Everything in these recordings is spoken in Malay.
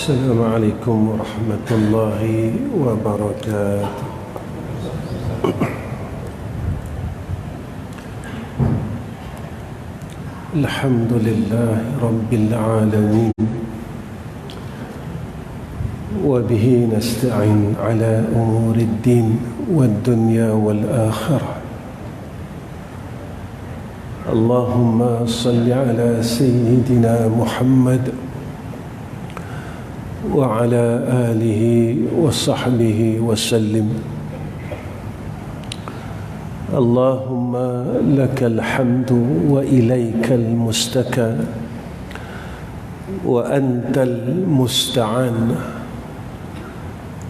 السلام عليكم ورحمة الله وبركاته. الحمد لله رب العالمين، وبه نستعين على أمور الدين والدنيا والآخرة. اللهم صل على سيدنا محمد وعلى آله وصحبه وسلم. اللهم لك الحمد وإليك المستكى وأنت المستعان،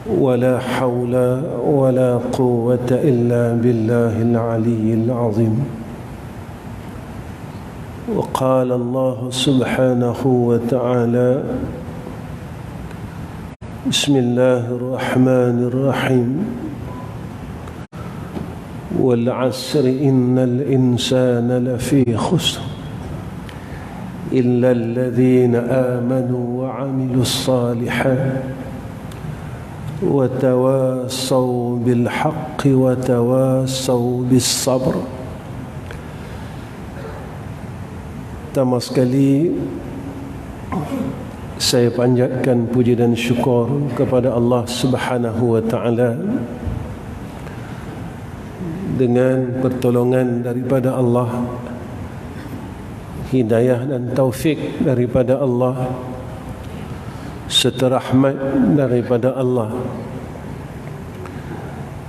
ولا حول ولا قوة إلا بالله العلي العظيم. وقال الله سبحانه وتعالى: بسم الله الرحمن الرحيم، والعصر إن الإنسان لفي خسر إلا الذين آمنوا وعملوا الصالحات وتواصوا بالحق وتواصوا بالصبر. Pertama sekali saya panjatkan puji dan syukur kepada Allah Subhanahu wa taala. Dengan pertolongan daripada Allah, hidayah dan taufik daripada Allah, serta rahmat daripada Allah,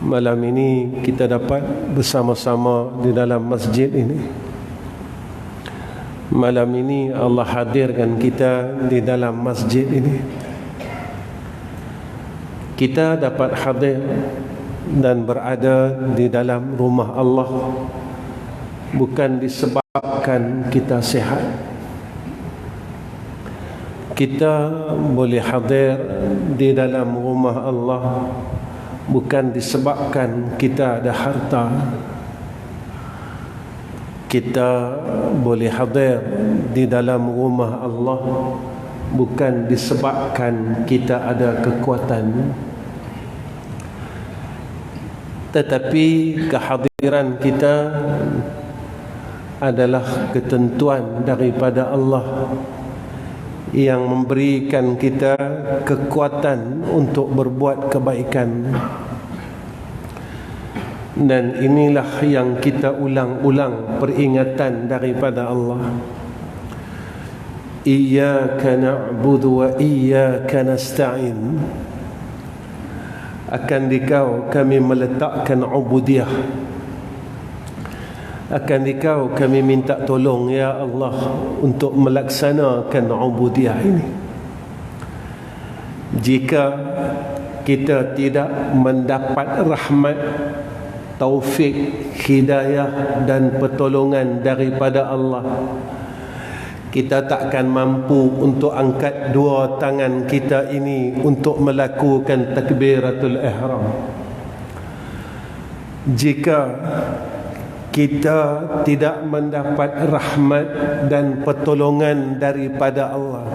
malam ini kita dapat bersama-sama di dalam masjid ini. Malam ini Allah hadirkan kita di dalam masjid ini. Kita dapat hadir dan berada di dalam rumah Allah bukan disebabkan kita sihat. Kita boleh hadir di dalam rumah Allah bukan disebabkan kita ada harta. Kita boleh hadir di dalam rumah Allah bukan disebabkan kita ada kekuatan, tetapi kehadiran kita adalah ketentuan daripada Allah yang memberikan kita kekuatan untuk berbuat kebaikan. Dan inilah yang kita ulang-ulang peringatan daripada Allah. Iyyaka na'budu wa iyyaka nasta'in. Akan Dikau kami meletakkan ubudiyah, akan Dikau kami minta tolong ya Allah untuk melaksanakan ubudiyah ini. Jika kita tidak mendapat rahmat, taufik, hidayah dan pertolongan daripada Allah, kita takkan mampu untuk angkat dua tangan kita ini untuk melakukan takbiratul ihram. Jika kita tidak mendapat rahmat dan pertolongan daripada Allah,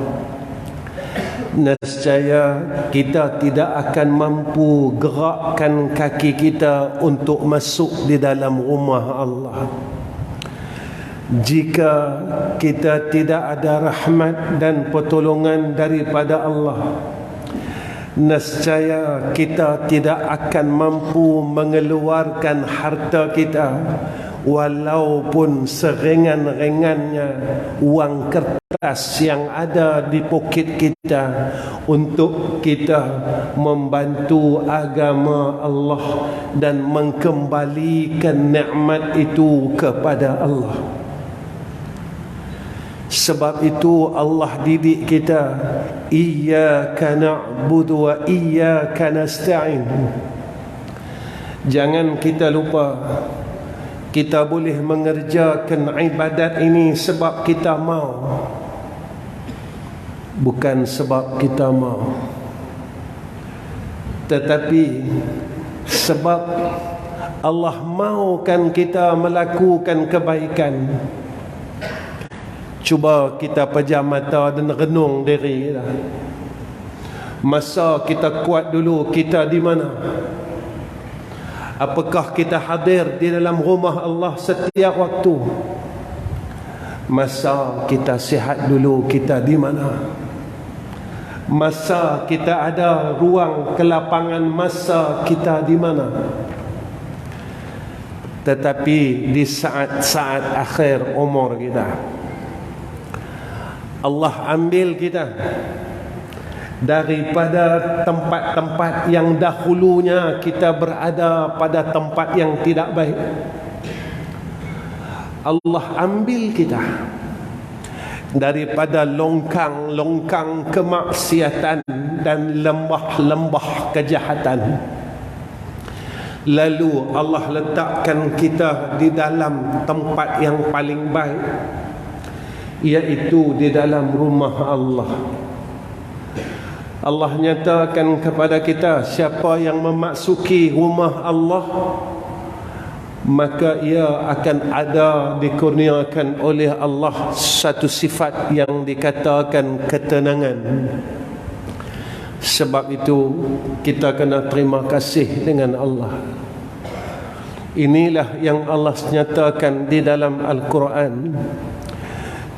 nescaya kita tidak akan mampu gerakkan kaki kita untuk masuk di dalam rumah Allah. Jika kita tidak ada rahmat dan pertolongan daripada Allah, nescaya kita tidak akan mampu mengeluarkan harta kita, walaupun seringan-ringannya wang kertas yang ada di poket kita, untuk kita membantu agama Allah dan mengembalikan nikmat itu kepada Allah. Sebab itu Allah didik kita, iyyaka na'budu wa iyyaka nasta'in. Jangan kita lupa, kita boleh mengerjakan ibadat ini sebab kita mau, bukan sebab kita mau, tetapi sebab Allah mahukan kita melakukan kebaikan. Cuba kita pejam mata dan renung diri kita. Masa kita kuat dulu, kita di mana? Apakah kita hadir di dalam rumah Allah setiap waktu? Masa kita sihat dulu, kita di mana? Masa kita ada ruang kelapangan masa, kita di mana? Tetapi di saat-saat akhir umur kita, Allah ambil kita daripada tempat-tempat yang dahulunya kita berada pada tempat yang tidak baik. Allah ambil kita daripada longkang-longkang kemaksiatan dan lembah-lembah kejahatan. Lalu Allah letakkan kita di dalam tempat yang paling baik, iaitu di dalam rumah Allah. Allah nyatakan kepada kita, siapa yang memasuki rumah Allah, maka ia akan ada dikurniakan oleh Allah satu sifat yang dikatakan ketenangan. Sebab itu kita kena terima kasih dengan Allah. Inilah yang Allah nyatakan di dalam Al-Quran,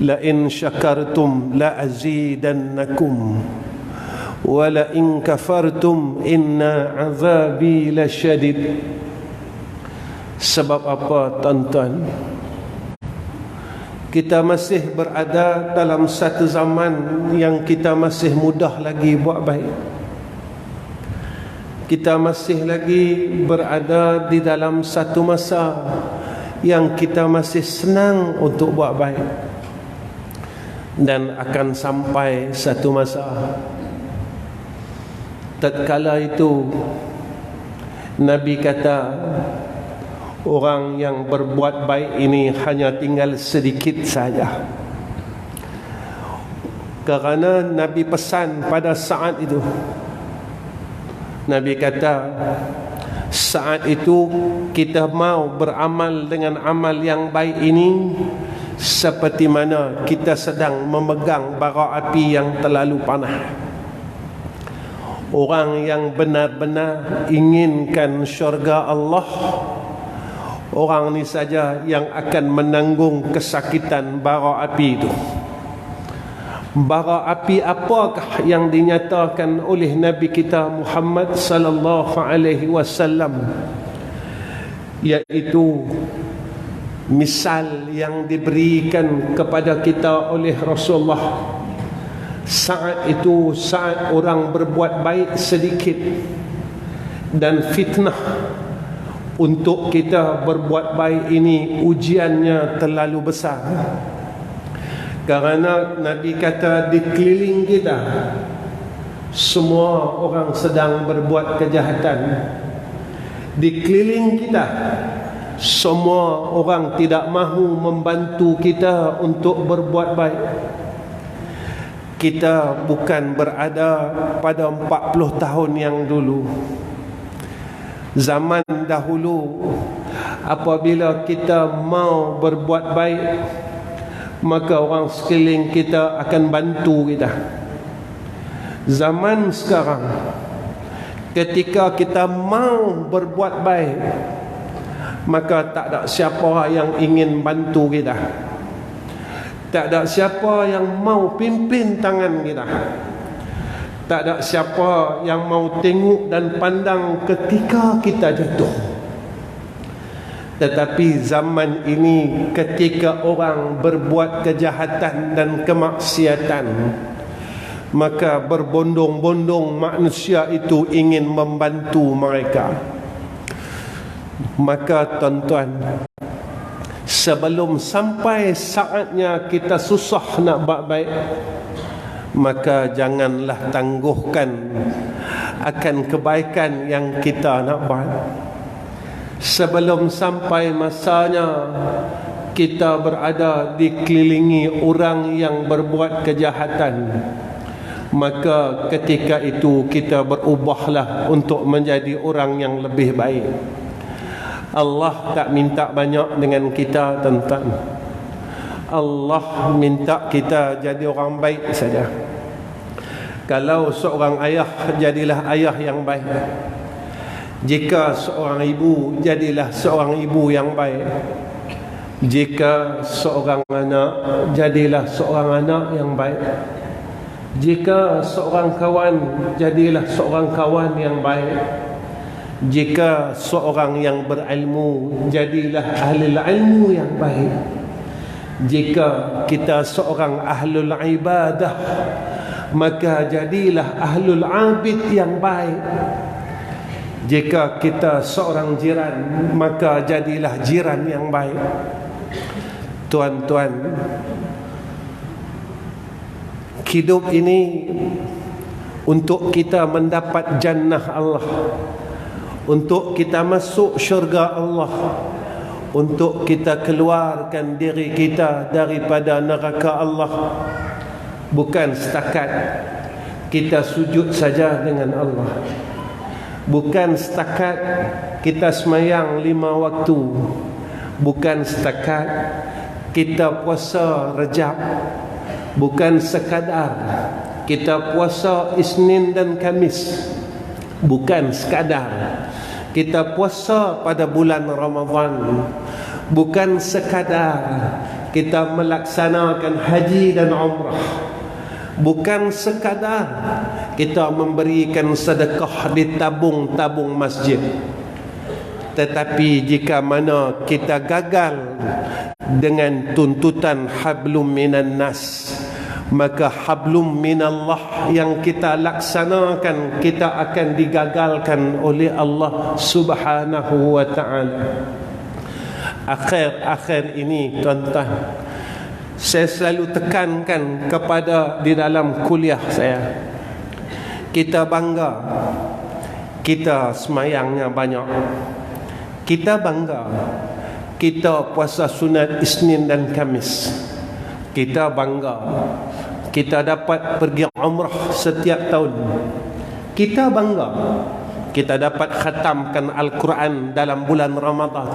la in syakartum la azidannakum wa la in kafartum inna azabi lasyadid. Sebab apa, tuan-tuan? Kita masih berada dalam satu zaman yang kita masih mudah lagi buat baik. Kita masih lagi berada di dalam satu masa yang kita masih senang untuk buat baik. Dan akan sampai satu masa, tatkala itu Nabi kata, orang yang berbuat baik ini hanya tinggal sedikit saja. Kerana Nabi pesan pada saat itu, Nabi kata, saat itu kita mau beramal dengan amal yang baik ini seperti mana kita sedang memegang bara api yang terlalu panas. Orang yang benar-benar inginkan syurga Allah, orang ni saja yang akan menanggung kesakitan bara api itu. Bara api apakah yang dinyatakan oleh Nabi kita Muhammad sallallahu alaihi wasallam? Iaitu misal yang diberikan kepada kita oleh Rasulullah. Saat itu, saat orang berbuat baik sedikit dan fitnah untuk kita berbuat baik ini ujiannya terlalu besar. Kerana Nabi kata di keliling kita semua orang sedang berbuat kejahatan. Di keliling kita semua orang tidak mahu membantu kita untuk berbuat baik. Kita bukan berada pada 40 tahun yang dulu. Zaman dahulu, apabila kita mau berbuat baik, maka orang sekeliling kita akan bantu kita. Zaman sekarang, ketika kita mau berbuat baik, maka tak ada siapa yang ingin bantu kita. Tak ada siapa yang mau pimpin tangan kita. Tak ada siapa yang mau tengok dan pandang ketika kita jatuh. Tetapi zaman ini, ketika orang berbuat kejahatan dan kemaksiatan, maka berbondong-bondong manusia itu ingin membantu mereka. Maka tuan-tuan, sebelum sampai saatnya kita susah nak buat baik, maka janganlah tangguhkan akan kebaikan yang kita nak buat. Sebelum sampai masanya kita berada dikelilingi orang yang berbuat kejahatan, maka ketika itu kita berubahlah untuk menjadi orang yang lebih baik. Allah tak minta banyak dengan kita, tuan-tuan. Allah minta kita jadi orang baik saja. Kalau seorang ayah, jadilah ayah yang baik. Jika seorang ibu, jadilah seorang ibu yang baik. Jika seorang anak, jadilah seorang anak yang baik. Jika seorang kawan, jadilah seorang kawan yang baik. Jika seorang yang berilmu, jadilah ahli ilmu yang baik. Jika kita seorang ahlul ibadah, maka jadilah ahlul abid yang baik. Jika kita seorang jiran, maka jadilah jiran yang baik. Tuan-tuan, hidup ini untuk kita mendapat jannah Allah, untuk kita masuk syurga Allah, untuk kita keluarkan diri kita daripada neraka Allah. Bukan setakat kita sujud saja dengan Allah, bukan setakat kita semayang 5 waktu, bukan setakat kita puasa Rejab, bukan sekadar kita puasa Isnin dan Kamis, bukan sekadar kita puasa pada bulan Ramadan, bukan sekadar kita melaksanakan haji dan umrah, bukan sekadar kita memberikan sedekah di tabung-tabung masjid. Tetapi jika mana kita gagal dengan tuntutan hablum minan nas, maka hablum minallah yang kita laksanakan, kita akan digagalkan oleh Allah Subhanahu wa ta'ala. Akhir-akhir ini, tuan-tuan, saya selalu tekankan kepada di dalam kuliah saya, kita bangga kita semayangnya banyak, kita bangga kita puasa sunat Isnin dan Kamis, kita bangga kita dapat pergi umrah setiap tahun, kita bangga kita dapat khatamkan Al-Quran dalam bulan Ramadan.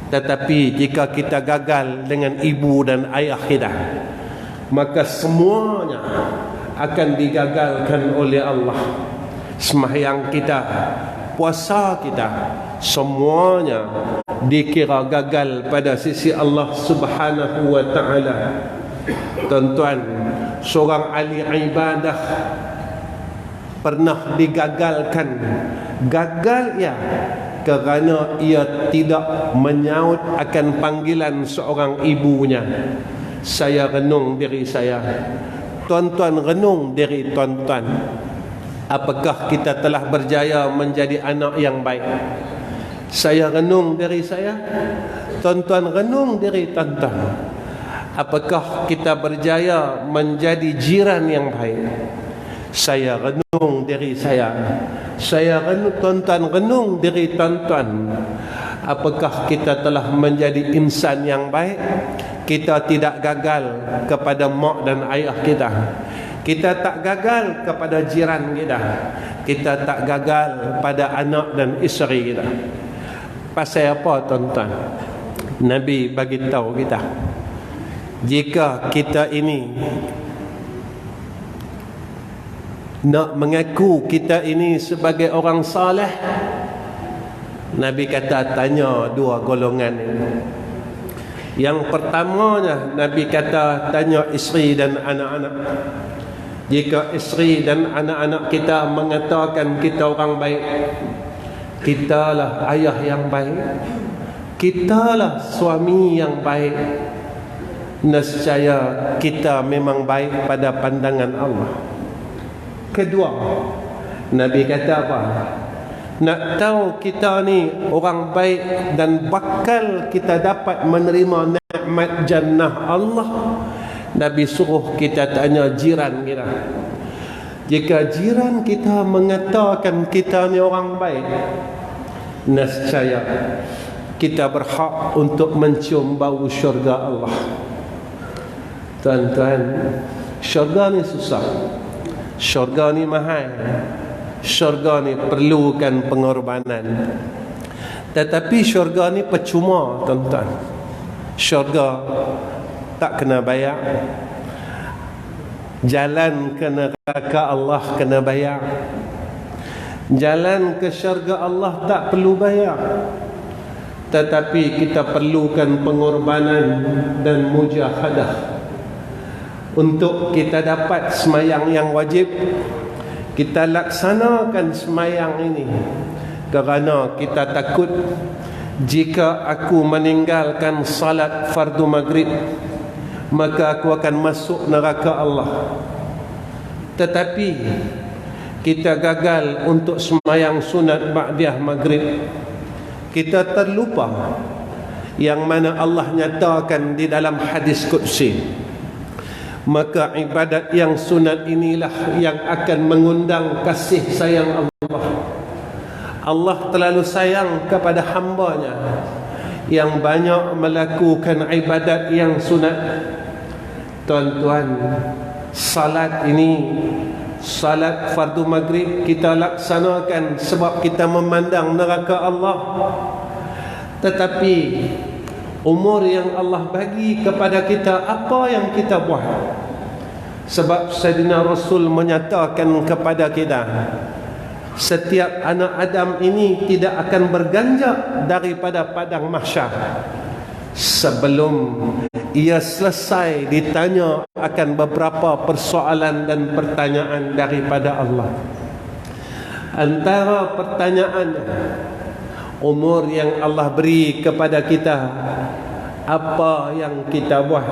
Tetapi jika kita gagal dengan ibu dan ayah kita, maka semuanya akan digagalkan oleh Allah. Sembahyang kita, puasa kita, semuanya dikira gagal pada sisi Allah Subhanahu wa ta'ala. Tuan-tuan, seorang ahli ibadah pernah digagalkan. Gagal ya, kerana ia tidak menyaut akan panggilan seorang ibunya. Saya renung diri saya, tuan-tuan renung diri tuan-tuan. Apakah kita telah berjaya menjadi anak yang baik? Saya renung diri saya, tuan-tuan renung diri tuan-tuan. Apakah kita berjaya menjadi jiran yang baik? Saya renung diri saya renung, tuan-tuan renung diri tuan-tuan. Apakah kita telah menjadi insan yang baik? Kita tidak gagal kepada mak dan ayah kita, kita tak gagal kepada jiran kita, kita tak gagal pada anak dan isteri kita. Pasal apa tuan-tuan? Nabi bagi tahu kita, jika kita ini nak mengaku kita ini sebagai orang saleh, Nabi kata tanya dua golongan ini. Yang pertamanya Nabi kata tanya isteri dan anak-anak. Jika isteri dan anak-anak kita mengatakan kita orang baik, kitalah ayah yang baik, kitalah suami yang baik, nescaya kita memang baik pada pandangan Allah. Kedua, Nabi kata apa? Nak tahu kita ni orang baik dan bakal kita dapat menerima nikmat jannah Allah, Nabi suruh kita tanya jiran kita. Jika jiran kita mengatakan kita ni orang baik, nescaya kita berhak untuk mencium bau syurga Allah. Tuan-tuan, syurga ni susah, syurga ni mahal, syurga ni perlukan pengorbanan. Tetapi syurga ni percuma tuan-tuan. Syurga tak kena bayar. Jalan ke neraka Allah kena bayar. Jalan ke syurga Allah tak perlu bayar. Tetapi kita perlukan pengorbanan dan mujahadah untuk kita dapat semayang yang wajib. Kita laksanakan semayang ini kerana kita takut jika aku meninggalkan salat fardu maghrib, maka aku akan masuk neraka Allah. Tetapi kita gagal untuk semayang sunat ba'diyah maghrib. Kita terlupa yang mana Allah nyatakan di dalam hadis qudsi, maka ibadat yang sunat inilah yang akan mengundang kasih sayang Allah. Allah terlalu sayang kepada hambanya yang banyak melakukan ibadat yang sunat. Tuan-tuan, salat ini, salat fardu maghrib kita laksanakan sebab kita memandang neraka Allah. Tetapi umur yang Allah bagi kepada kita, apa yang kita buat? Sebab Sayyidina Rasul menyatakan kepada kita, setiap anak Adam ini tidak akan berganjak daripada padang mahsyar sebelum ia selesai ditanya akan beberapa persoalan dan pertanyaan daripada Allah. Antara pertanyaannya, umur yang Allah beri kepada kita, apa yang kita buat?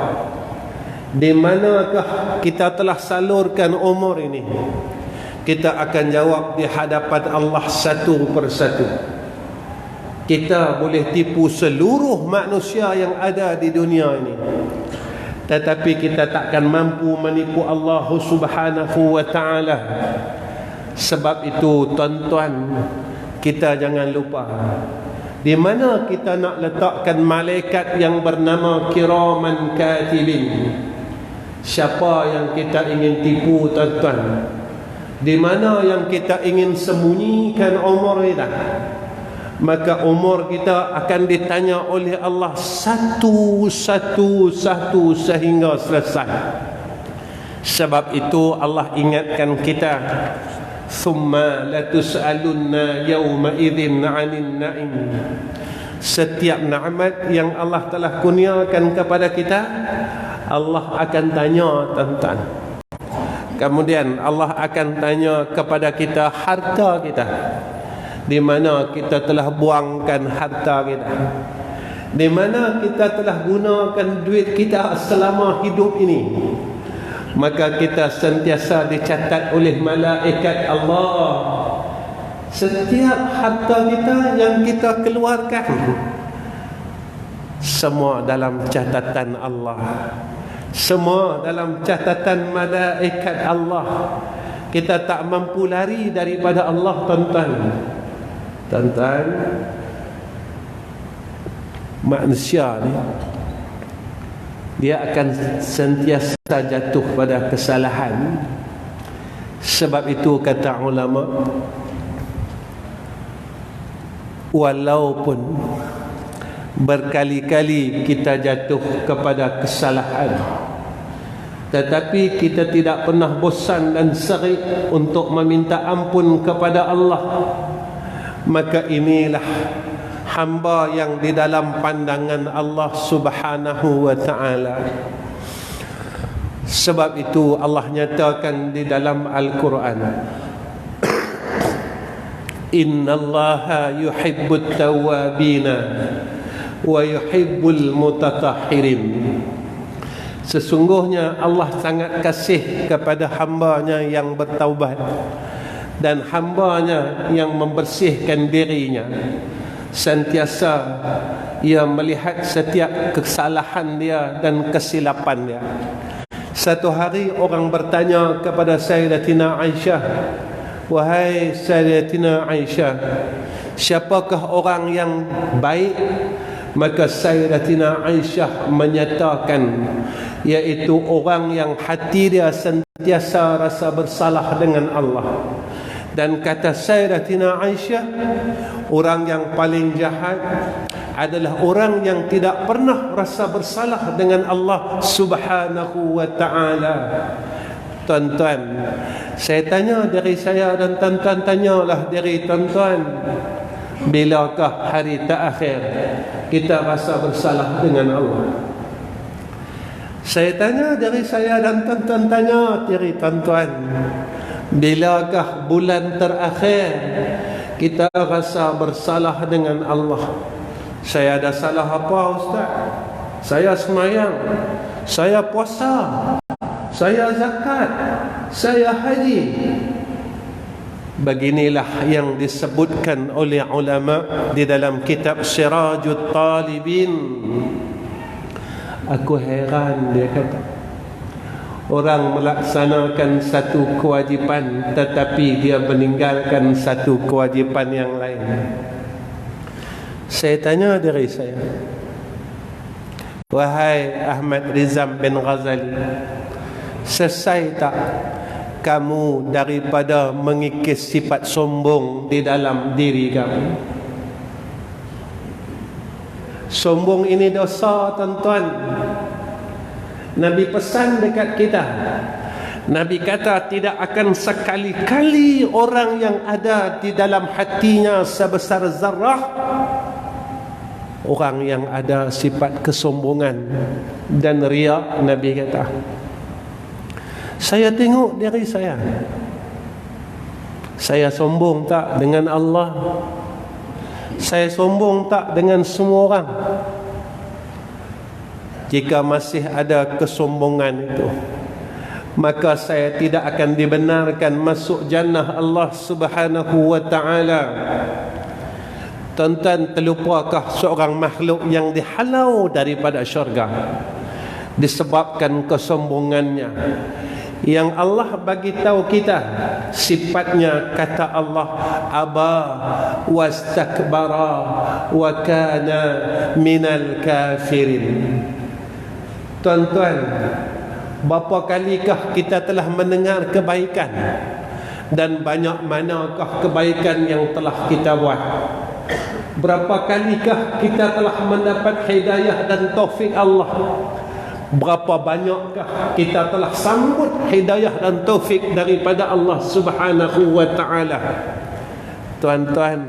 Di manakah kita telah salurkan umur ini? Kita akan jawab di hadapan Allah satu persatu. Kita boleh tipu seluruh manusia yang ada di dunia ini, tetapi kita takkan mampu menipu Allah Subhanahu wa ta'ala. Sebab itu tuan-tuan, kita jangan lupa di mana kita nak letakkan malaikat yang bernama kiraman katibin. Siapa yang kita ingin tipu, tuan-tuan? Di mana yang kita ingin sembunyikan umur kita? Maka umur kita akan ditanya oleh Allah satu sehingga selesai. Sebab itu Allah ingatkan kita, thumma latus'alunna yawma idzin 'anil na'im. Setiap nikmat yang Allah telah kurniakan kepada kita, Allah akan tanya, tuan-tuan. Kemudian Allah akan tanya kepada kita harta kita. Di mana kita telah buangkan harta kita? Di mana kita telah gunakan duit kita selama hidup ini? Maka kita sentiasa dicatat oleh malaikat Allah. Setiap harta kita yang kita keluarkan, semua dalam catatan Allah. Semua dalam catatan malaikat Allah. Kita tak mampu lari daripada Allah, tuan-tuan. Tuan-tuan, manusia ni dia akan sentiasa jatuh pada kesalahan. Sebab itu kata ulama, walaupun berkali-kali kita jatuh kepada kesalahan, tetapi kita tidak pernah bosan dan serik untuk meminta ampun kepada Allah. Maka inilah hamba yang di dalam pandangan Allah Subhanahu wa ta'ala. Sebab itu Allah nyatakan di dalam Al-Quran, innallaha yuhibbut tawwabina wa yuhibbul mutatahhirin. Sesungguhnya Allah sangat kasih kepada hambanya yang bertaubat dan hambanya yang membersihkan dirinya. Sentiasa ia melihat setiap kesalahan dia dan kesilapan dia. Satu hari orang bertanya kepada Sayyidatina Aisyah, wahai Sayyidatina Aisyah, siapakah orang yang baik? Maka Sayyidatina Aisyah menyatakan, iaitu orang yang hati dia sentiasa rasa bersalah dengan Allah. Dan kata Sayyidatina Aisyah, orang yang paling jahat adalah orang yang tidak pernah rasa bersalah dengan Allah Subhanahu wa ta'ala. Tuan-tuan, saya tanya dari saya dan tuan-tuan tanyalah dari tuan-tuan, bilakah hari terakhir kita rasa bersalah dengan Allah? Saya tanya dari saya dan tuan-tuan tanya dari tuan-tuan, bilakah bulan terakhir kita rasa bersalah dengan Allah? Saya ada salah apa, Ustaz? Saya semayang, saya puasa, saya zakat, saya haji. Beginilah yang disebutkan oleh ulama di dalam kitab Sirajut Talibin. Aku heran, dia kata, orang melaksanakan satu kewajipan tetapi dia meninggalkan satu kewajipan yang lain. Saya tanya diri saya, wahai Ahmad Rizam bin Ghazali, selesai tak kamu daripada mengikis sifat sombong di dalam diri kamu? Sombong ini dosa, tuan-tuan. Nabi pesan dekat kita, Nabi kata tidak akan sekali-kali orang yang ada di dalam hatinya sebesar zarrah, orang yang ada sifat kesombongan dan riak. Nabi kata, saya tengok diri saya sombong tak dengan Allah? Saya sombong tak dengan semua orang? Jika masih ada kesombongan itu, maka saya tidak akan dibenarkan masuk jannah Allah Subhanahu wa ta'ala. Tuan-tuan, terlupakah seorang makhluk yang dihalau daripada syurga disebabkan kesombongannya? Yang Allah bagi tahu kita sifatnya, kata Allah, aba wastakbara wa kana minal kafirin. Tuan-tuan, berapa kalikah kita telah mendengar kebaikan, dan banyak manakah kebaikan yang telah kita buat? Berapa kalikah kita telah mendapat hidayah dan taufik Allah? Berapa banyakkah kita telah sambut hidayah dan taufik daripada Allah Subhanahu wa ta'ala? Tuan-tuan,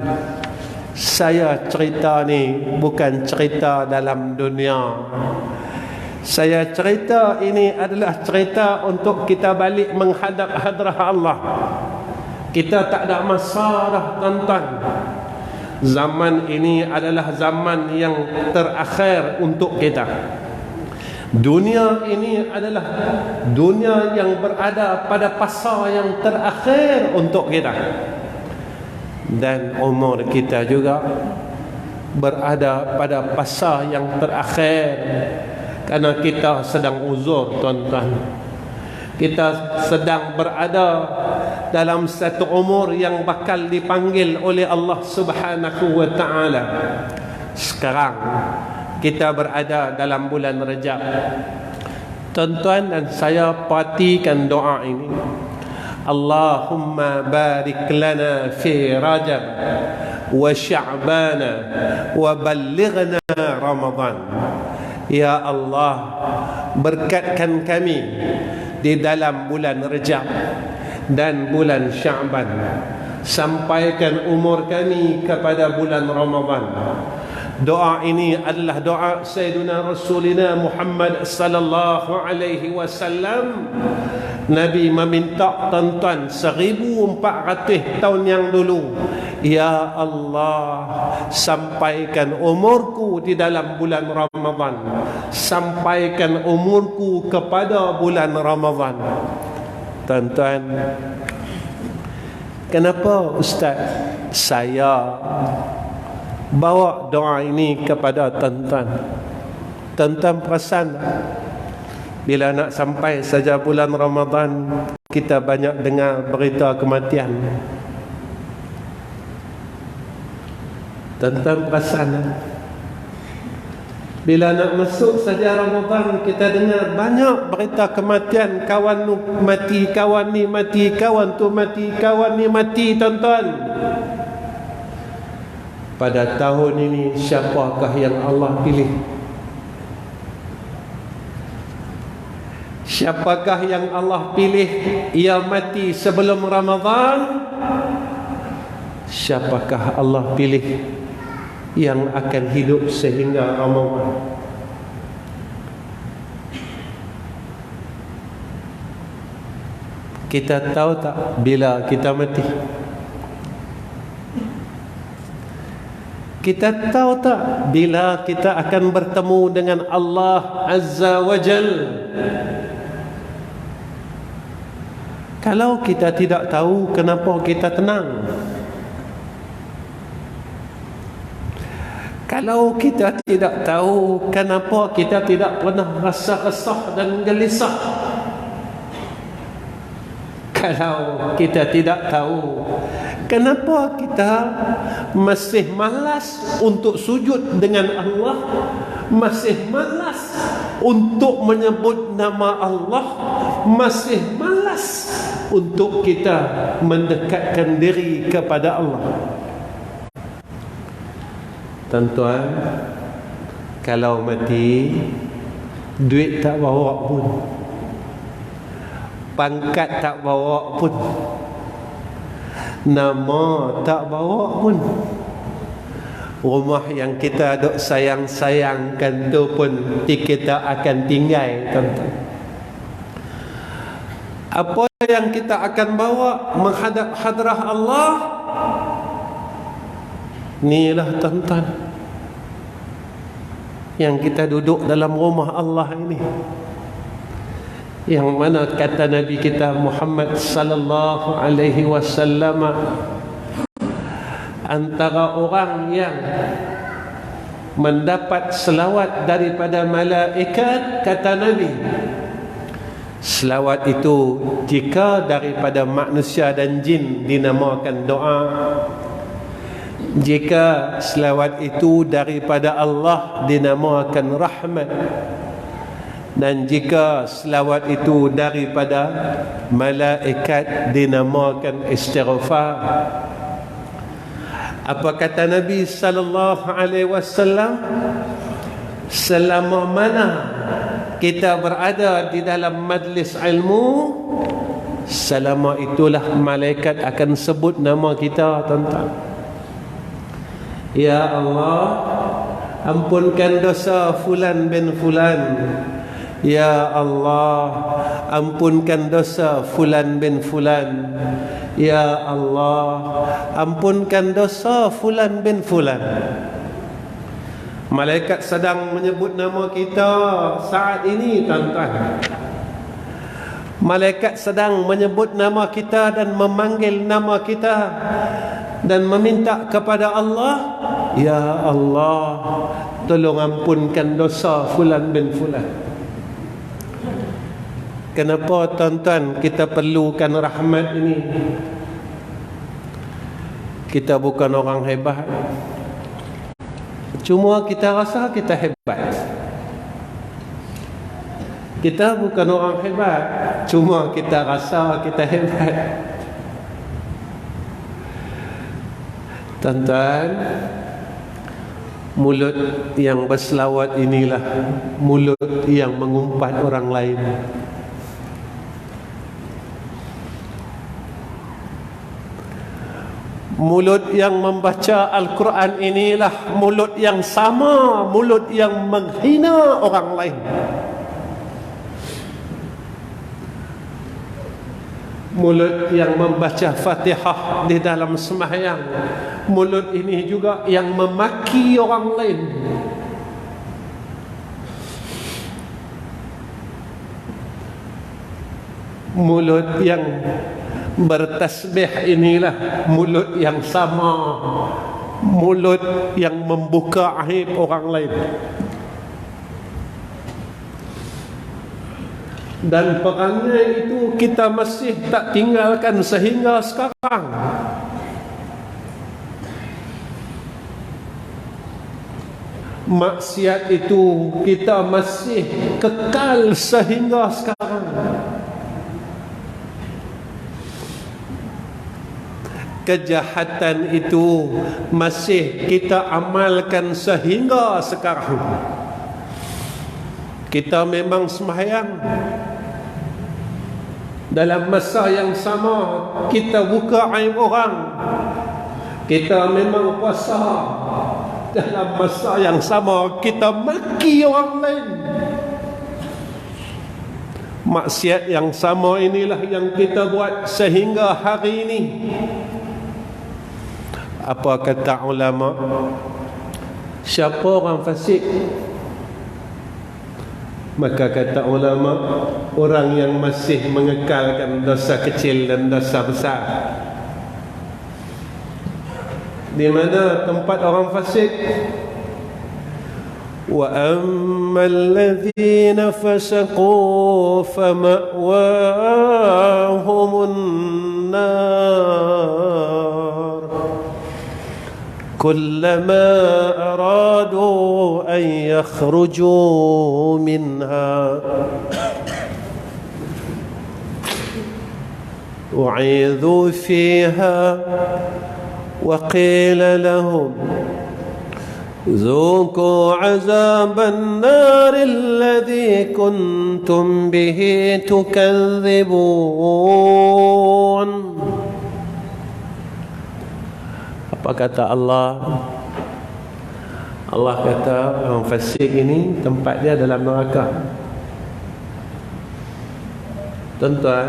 saya cerita ni bukan cerita dalam dunia. Saya cerita ini adalah cerita untuk kita balik menghadap hadrah Allah. Kita tak ada masalah, tuan-tuan. Zaman ini adalah zaman yang terakhir untuk kita. Dunia ini adalah dunia yang berada pada fasa yang terakhir untuk kita. Dan umur kita juga berada pada fasa yang terakhir, karena kita sedang uzur, tuan-tuan. Kita sedang berada dalam satu umur yang bakal dipanggil oleh Allah Subhanahu wa ta'ala. Sekarang kita berada dalam bulan Rajab. Tuan-tuan dan saya perhatikan doa ini. Allahumma barik lana fi Rajab wa Sya'ban wa ballighna Ramadan. Ya Allah, berkatkan kami di dalam bulan Rajab dan bulan Sya'ban, sampaikan umur kami kepada bulan Ramadan. Doa ini adalah doa Sayyidina Rasulina Muhammad sallallahu alaihi wasallam. Nabi meminta, tuan-tuan, 1400 tahun yang dulu, ya Allah, sampaikan umurku di dalam bulan Ramadan, sampaikan umurku kepada bulan Ramadan. Tuan-tuan, kenapa Ustaz saya bawa doa ini kepada tuan-tuan? Tuan-tuan perasan bila nak sampai saja bulan Ramadan, kita banyak dengar berita kematian. Tuan-tuan perasan bila nak masuk saja Ramadan, kita dengar banyak berita kematian. Kawan tu mati, kawan ni mati, kawan tu mati, kawan ni mati, tuan-tuan. Pada tahun ini siapakah yang Allah pilih? Siapakah yang Allah pilih ia mati sebelum Ramadan? Siapakah Allah pilih yang akan hidup sehingga Ramadan? Kita tahu tak bila kita mati? Kita tahu tak bila kita akan bertemu dengan Allah Azza wa Jal? Kalau kita tidak tahu, kenapa kita tenang? Kalau kita tidak tahu, kenapa kita tidak pernah rasa resah dan gelisah? Kalau kita tidak tahu, kenapa kita masih malas untuk sujud dengan Allah, masih malas untuk menyebut nama Allah, masih malas untuk kita mendekatkan diri kepada Allah? Tuan-tuan, kalau mati, duit tak bawa pun, pangkat tak bawa pun, nama tak bawa pun, rumah yang kita duk sayang-sayangkan tu pun kita akan tinggal, tuan-tuan. Apa yang kita akan bawa menghadap hadrah Allah? Inilah, tuan-tuan, yang kita duduk dalam rumah Allah ini, yang mana kata Nabi kita Muhammad sallallahu alaihi wasallam, antara orang yang mendapat selawat daripada malaikat, kata Nabi, selawat itu jika daripada manusia dan jin dinamakan doa, jika selawat itu daripada Allah dinamakan rahmat, dan jika selawat itu daripada malaikat dinamakan istighfar. Apa kata Nabi sallallahu alaihi wasallam? Selama mana kita berada di dalam majlis ilmu, selama itulah malaikat akan sebut nama kita, tuan-tuan. Ya Allah, ampunkan dosa fulan bin fulan. Ya Allah, ampunkan dosa fulan bin fulan. Ya Allah, ampunkan dosa fulan bin fulan. Malaikat sedang menyebut nama kita saat ini, tuan-tuan. Malaikat sedang menyebut nama kita dan memanggil nama kita dan meminta kepada Allah, ya Allah, tolong ampunkan dosa fulan bin fulan. Kenapa, tuan-tuan, kita perlukan rahmat ini? Kita bukan orang hebat, cuma kita rasa kita hebat. Kita bukan orang hebat, cuma kita rasa kita hebat. Tuan-tuan, mulut yang berselawat inilah mulut yang mengumpat orang lain. Mulut yang membaca Al-Quran inilah mulut yang sama, mulut yang menghina orang lain. Mulut yang membaca Fatihah di dalam sembahyang, mulut ini juga yang memaki orang lain. Mulut yang bertasbih inilah mulut yang sama, mulut yang membuka aib orang lain. Dan perangai itu kita masih tak tinggalkan sehingga sekarang. Maksiat itu kita masih kekal sehingga sekarang. Kejahatan itu masih kita amalkan sehingga sekarang. Kita memang sembahyang, Dalam masa yang sama kita buka aib orang, kita memang puasa. Dalam masa yang sama kita maki orang lain. Maksiat yang sama inilah yang kita buat sehingga hari ini. Apa kata ulama? Siapa orang fasik? Maka kata ulama, orang yang masih mengekalkan dosa kecil dan dosa besar. Di mana tempat orang fasik? Wa ammal ladzina fasaqu fama'wahumun nar kullama aradu an yakhruju minha u'idhu fiha وقيل لهم ذوقوا عذاب النار الذي كنتم به تكذبون. Apa kata Allah? Allah kata orang fasik ini tempat dia dalam neraka. Tuan-tuan,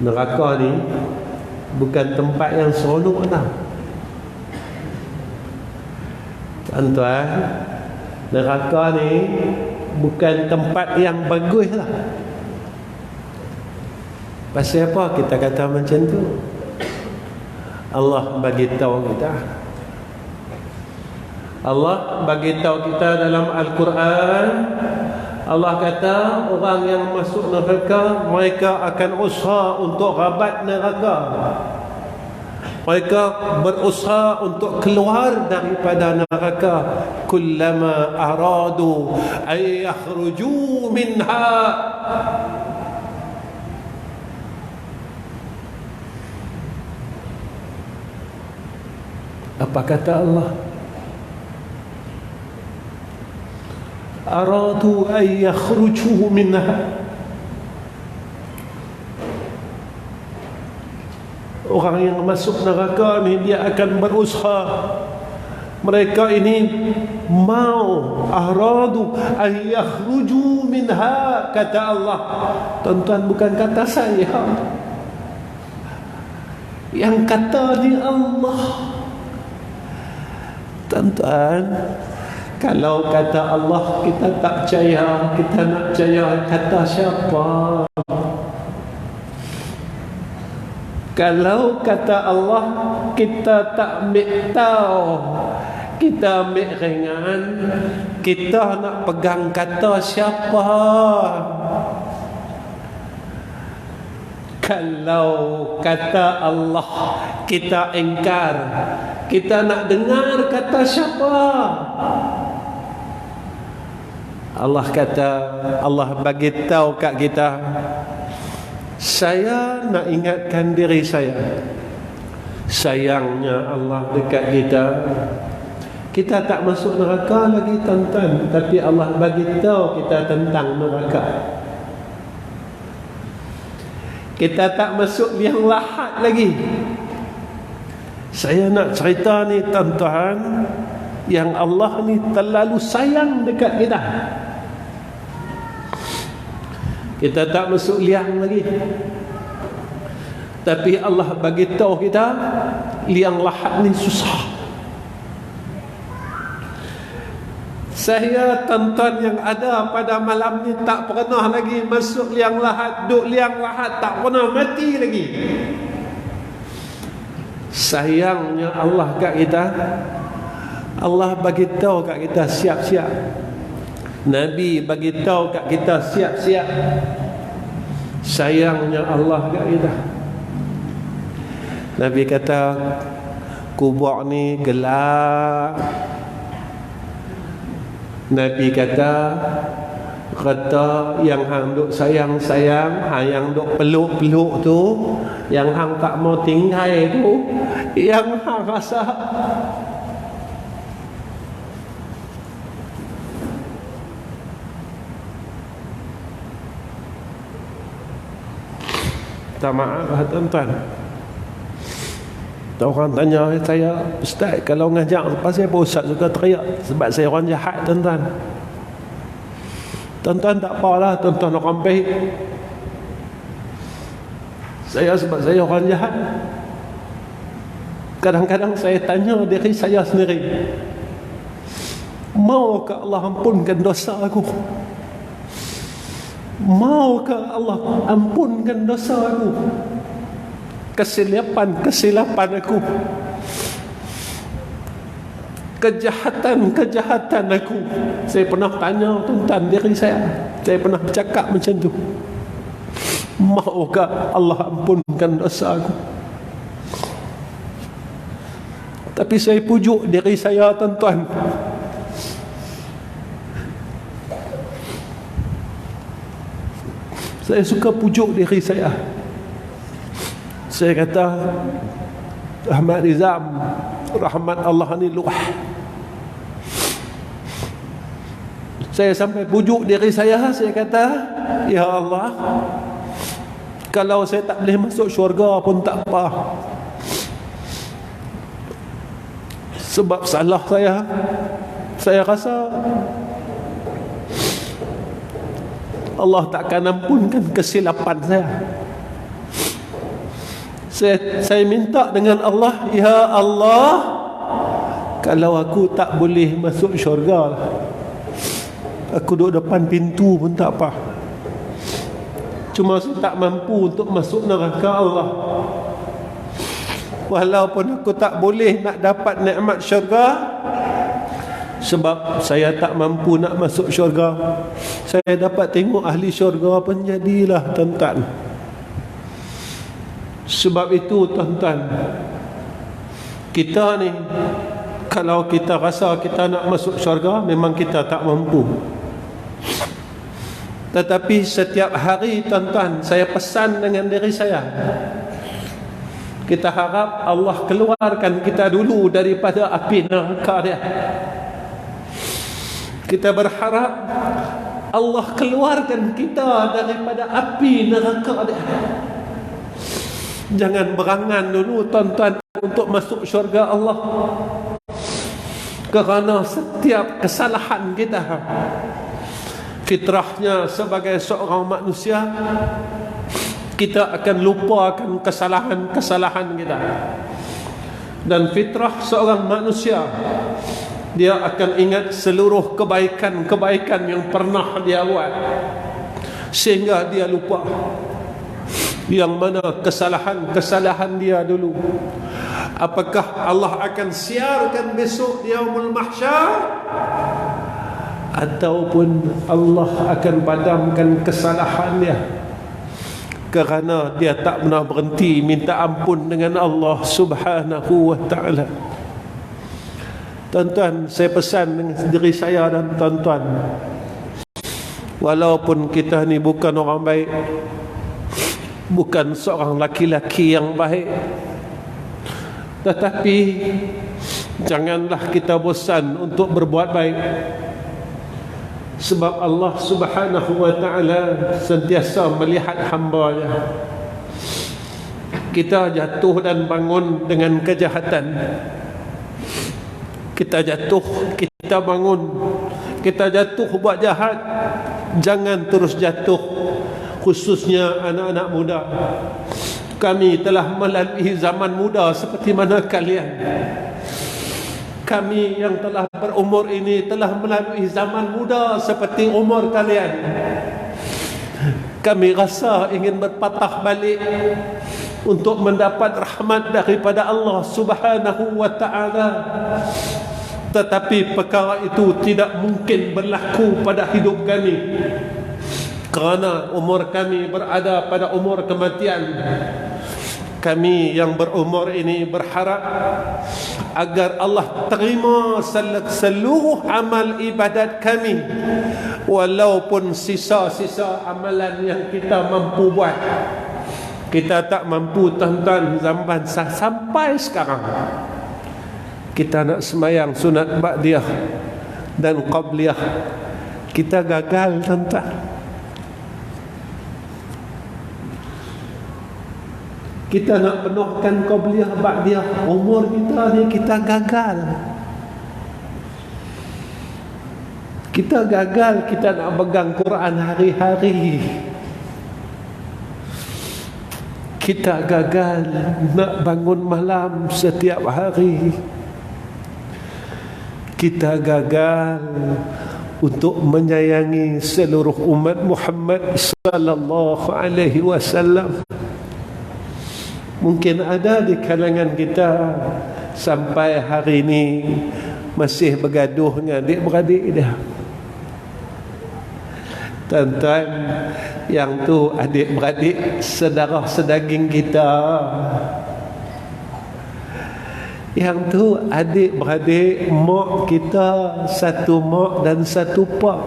neraka ni bukan tempat yang seronok tau. Tuan-tuan, neraka ni bukan tempat yang bagus lah. Pasal apa kita kata macam tu? Allah bagi tahu kita. Allah bagi tahu kita dalam Al-Quran. Allah kata orang yang masuk neraka, mereka akan usaha untuk rabat neraka. Mereka berusaha untuk keluar daripada neraka. Kullama aradu ay yakhruju minha. Apa kata Allah? Aradu ay yakhruju minha. Orang yang masuk neraka ni dia akan berusaha. Mereka ini mau aradu ay yakhruju minha, kata Allah. Tuan-tuan, bukan kata saya. Yang kata ni Allah. Tuan-tuan, kalau kata Allah kita tak percaya, kita nak percaya kata siapa? Kalau kata Allah kita tak ambil tahu, kita ambil ringan, kita nak pegang kata siapa? Kalau kata Allah kita ingkar, kita nak dengar kata siapa? Allah kata, Allah bagi tahu kat kita, saya nak ingatkan diri saya. Sayangnya Allah dekat kita. Kita tak masuk neraka lagi, tuan-tuan, tapi Allah bagi tahu kita tentang neraka. Kita tak masuk liang lahat lagi. Saya nak cerita ni, tuan-tuan, yang Allah ni terlalu sayang dekat kita. Kita tak masuk liang lagi, tapi Allah bagi tahu kita liang lahat ni susah. Saya, tuan-tuan yang ada pada malam ni, tak pernah lagi masuk liang lahat, duduk liang lahat, tak pernah mati lagi. Sayangnya Allah kat kita. Allah bagi tahu kat kita siap-siap. Nabi bagi tahu kat kita siap-siap. Sayangnya Allah kat kita. Nabi kata kubur ni gelap. Nabi kata yang hang duk sayang-sayang, yang duk peluk-peluk tu, yang hang tak mau tinggal tu, yang hang rasa Minta maaf lah tuan-tuan. Orang tanya saya, Ustaz, kalau ngajak pasal apa Ustaz suka teriak? Sebab saya orang jahat tuan-tuan. Tuan-tuan tak apalah, tuan-tuan orang baik. Saya sebab saya orang jahat. Kadang-kadang saya tanya diri saya sendiri, maukah Allah ampunkan dosa aku? Maukah Allah ampunkan dosa aku? Kesilapan aku, kejahatan aku. Saya pernah tanya tuan-tuan diri saya pernah bercakap macam tu, maukah Allah ampunkan dosa aku? Tapi saya pujuk diri saya tuan-tuan, saya suka pujuk diri saya. Saya kata, Ahmad Rizam, rahmat Allah ni luah. Saya sampai pujuk diri saya kata, ya Allah, kalau saya tak boleh masuk syurga pun tak apa, sebab salah saya rasa Allah takkan ampunkan kesilapan saya. Saya minta dengan Allah, ya Allah, kalau aku tak boleh masuk syurga, aku duduk depan pintu pun tak apa. Cuma saya tak mampu untuk masuk neraka Allah. Walaupun aku tak boleh nak dapat nikmat syurga, sebab saya tak mampu nak masuk syurga, saya dapat tengok ahli syurga pun jadilah tuan-tuan. Sebab itu tuan-tuan, kita ni kalau kita rasa kita nak masuk syurga, memang kita tak mampu. Tetapi setiap hari tuan-tuan, saya pesan dengan diri saya, kita harap Allah keluarkan kita dulu daripada api neraka dia. Kita berharap Allah keluarkan kita daripada api neraka dia. Jangan berangan dulu tuan-tuan untuk masuk syurga Allah, kerana setiap kesalahan kita, fitrahnya sebagai seorang manusia, kita akan lupakan kesalahan-kesalahan kita. Dan fitrah seorang manusia, dia akan ingat seluruh kebaikan-kebaikan yang pernah dia buat, sehingga dia lupa yang mana kesalahan-kesalahan dia dulu. Apakah Allah akan siarkan besok di yaumul mahsyar, ataupun Allah akan padamkan kesalahan dia kerana dia tak pernah berhenti minta ampun dengan Allah Subhanahu wa ta'ala. Tuan-tuan, saya pesan dengan diri saya dan tuan-tuan, walaupun kita ni bukan orang baik, bukan seorang laki-laki yang baik, tetapi janganlah kita bosan untuk berbuat baik. Sebab Allah Subhanahu wa ta'ala sentiasa melihat hamba-Nya. Kita jatuh dan bangun dengan kejahatan, kita jatuh, kita bangun, kita jatuh buat jahat. Jangan terus jatuh, khususnya anak-anak muda. Kami telah melalui zaman muda seperti mana kalian. Kami yang telah berumur ini telah melalui zaman muda seperti umur kalian. Kami rasa ingin berpatah balik untuk mendapat rahmat daripada Allah Subhanahu wa ta'ala, tetapi perkara itu tidak mungkin berlaku pada hidup kami, kerana umur kami berada pada umur kematian. Kami yang berumur ini berharap agar Allah terima seluruh amal ibadat kami, walaupun sisa-sisa amalan yang kita mampu buat. Kita tak mampu tuan-tuan, zaman sampai sekarang kita nak semayang sunat ba'diyah dan qabliyah, kita gagal tuan-tuan. Kita nak penuhkan qabliyah ba'diyah, umur kita ni kita gagal. Kita gagal, kita nak pegang Quran hari-hari. Kita gagal nak bangun malam setiap hari. Kita gagal untuk menyayangi seluruh umat Muhammad sallallahu alaihi wasallam. Mungkin ada di kalangan kita sampai hari ini masih bergaduh dengan adik-beradik dia. Tuan-tuan, yang tu adik-beradik saudara sedaging kita. Yang tu adik-beradik mak kita, satu mak dan satu pak.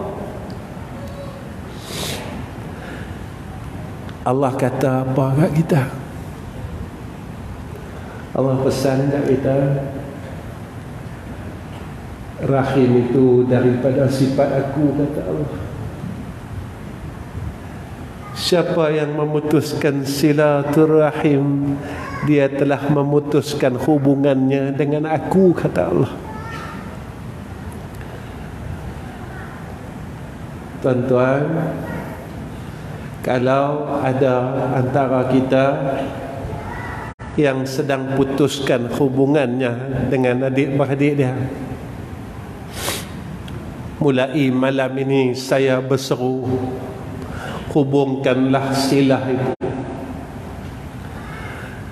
Allah kata apa kat kita? Allah pesan kat kita, rahim itu daripada sifat aku, kata Allah. Siapa yang memutuskan silaturahim, dia telah memutuskan hubungannya dengan aku, kata Allah. Tuan-tuan, kalau ada antara kita yang sedang putuskan hubungannya dengan adik-beradik dia, mulai malam ini saya berseru, hubungkanlah silah itu.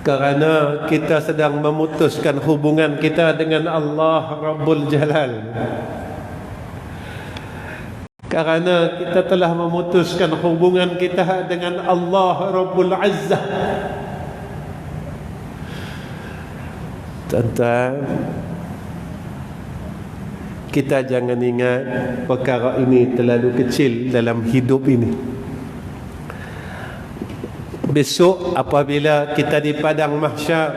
Kerana kita sedang memutuskan hubungan kita dengan Allah Rabbul Jalal. Kerana kita telah memutuskan hubungan kita dengan Allah Rabbul Azzah. Tuan-tuan, kita jangan ingat perkara ini terlalu kecil dalam hidup ini. Besok apabila kita di padang mahsyar,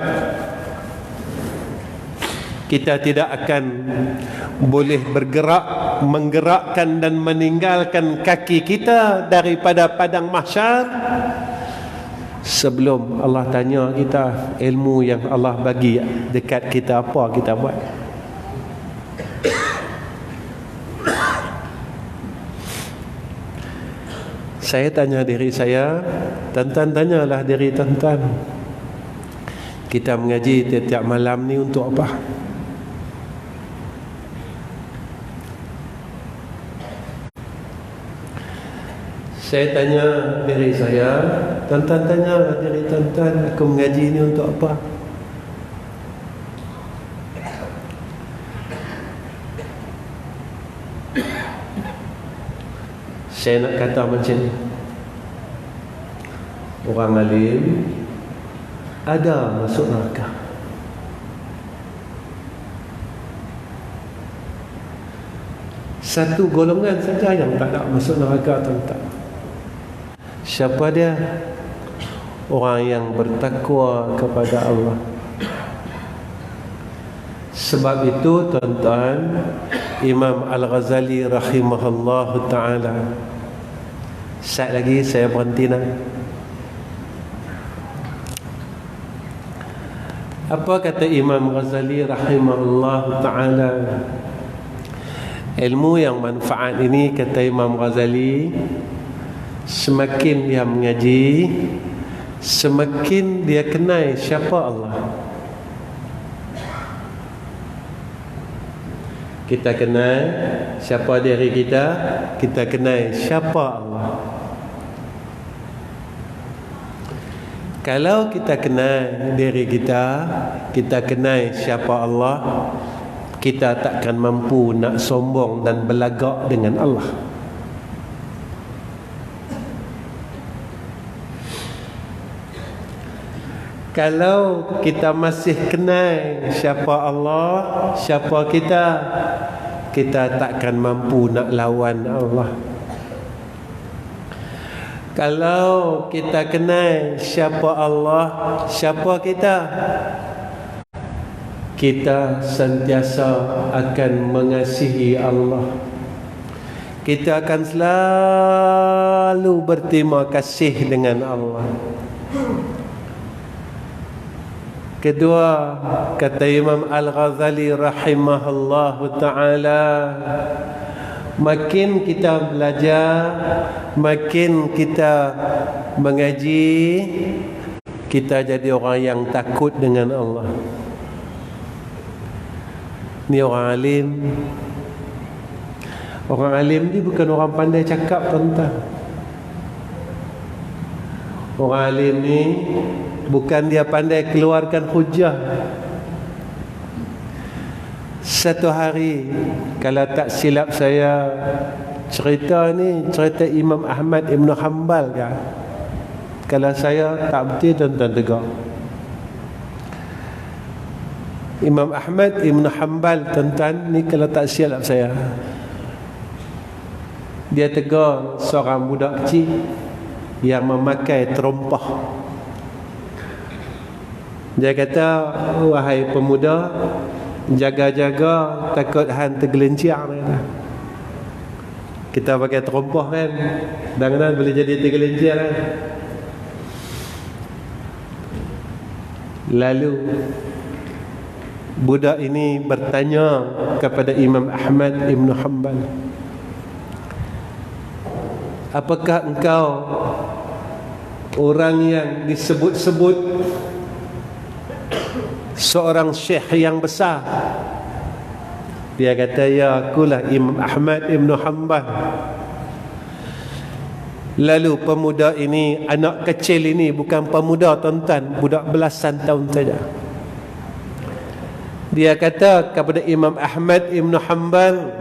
kita tidak akan boleh bergerak, menggerakkan dan meninggalkan kaki kita daripada padang mahsyar sebelum Allah tanya kita ilmu yang Allah bagi dekat kita, apa kita buat. Saya tanya diri saya, tuan-tuan tanyalah diri tuan-tuan, kita mengaji tiap-tiap malam ni untuk apa? Saya tanya diri saya, tuan-tuan tanya diri tuan-tuan, aku mengaji ni untuk apa? Saya nak kata macam ni, orang alim ada masuk neraka. Satu golongan saja yang tak nak masuk neraka, tuan-tuan. Siapa dia? Orang yang bertakwa kepada Allah. Sebab itu tuan-tuan, Imam Al-Ghazali rahimahullah ta'ala, sekejap lagi saya berhenti nak. Apa kata Imam Ghazali rahimahullah ta'ala? Ilmu yang manfaat ini, kata Imam Ghazali, semakin dia mengaji, semakin dia kenal siapa Allah. Kita kenal siapa diri kita, kita kenal siapa Allah. Kalau kita kenal diri kita, kita kenal siapa Allah, kita takkan mampu nak sombong dan belagak dengan Allah. Kalau kita masih kenal siapa Allah, siapa kita, kita takkan mampu nak lawan Allah. Kalau kita kenal siapa Allah, siapa kita, kita sentiasa akan mengasihi Allah. Kita akan selalu berterima kasih dengan Allah. Kedua, kata Imam Al-Ghazali rahimahullahu ta'ala, makin kita belajar, makin kita mengaji, kita jadi orang yang takut dengan Allah. Ni orang alim. Orang alim ni bukan orang pandai cakap, tuan-tuan. Orang alim ni bukan dia pandai keluarkan hujah. Satu hari, kalau tak silap saya, cerita ni cerita Imam Ahmad Ibn Hanbal kan? Kalau saya tak betul, tuan-tuan tegur. Imam Ahmad Ibn Hanbal, tuan-tuan, ni kalau tak silap saya, dia tegur seorang budak kecil yang memakai terompah. Dia kata, wahai pemuda, jaga-jaga takut hang tergelincir. Kita pakai terompah kan, kadang-kadang boleh jadi tergelincir kan. Lalu budak ini bertanya kepada Imam Ahmad Ibn Hanbal, apakah engkau orang yang disebut-sebut seorang syekh yang besar? Dia kata, ya, akulah Imam Ahmad Ibn Hanbal. Lalu pemuda ini, anak kecil ini, bukan pemuda, tuan-tuan, budak belasan tahun saja, dia kata kepada Imam Ahmad Ibn Hanbal,